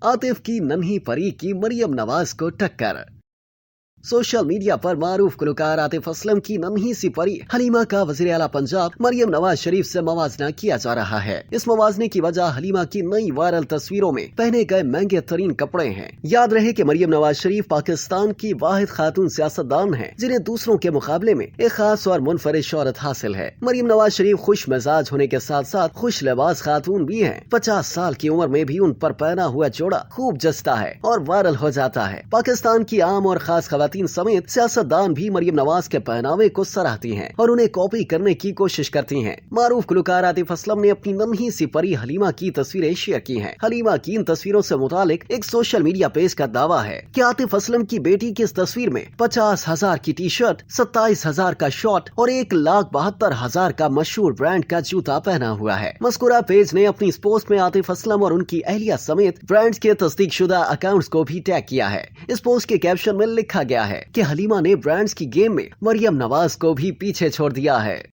आतिफ की नन्ही परी की मरियम नवाज को टक्कर। सोशल मीडिया पर मारूफ गुलकार आतिफ असलम की नन्ही सी परी हलीमा का वज़ीर आला पंजाब मरियम नवाज शरीफ से मवाजना किया जा रहा है। इस मवाजने की वजह हलीमा की नई वायरल तस्वीरों में पहने गए महंगे तरीन कपड़े हैं। याद रहे कि मरियम नवाज शरीफ पाकिस्तान की वाहिद खातून सियासतदान हैं जिन्हें दूसरों के मुकाबले में एक खास और मुनफरिद शोहरत हासिल है। मरियम नवाज शरीफ खुश मिजाज होने के साथ साथ खुश लिबास खातून भी हैं। 50 साल की उम्र में भी उन पर पहना हुआ जोड़ा खूब जचता है और वायरल हो जाता है। पाकिस्तान की आम और खास खवातीन समेत सियासतदान भी मरियम नवाज के पहनावे को सराहती हैं और उन्हें कॉपी करने की कोशिश करती हैं। मारूफ गुलकार आतिफ असलम ने अपनी नन्ही सी परी हलीमा की तस्वीरें शेयर की हैं। हलीमा की इन तस्वीरों से मुतालिक एक सोशल मीडिया पेज का दावा है कि आतिफ असलम की बेटी की इस तस्वीर में 50,000 की टी शर्ट, 27,000 का शॉर्ट और 1,72,000 का मशहूर ब्रांड का जूता पहना हुआ है। मस्कुरा पेज ने अपनी इस पोस्ट में आतिफ असलम और उनकी अहलिया समेत ब्रांड्स के तस्दीक शुदा अकाउंट्स को भी टैग किया है। इस पोस्ट के कैप्शन में लिखा गया है कि हलीमा ने ब्रांड्स की गेम में मरियम नवाज को भी पीछे छोड़ दिया है।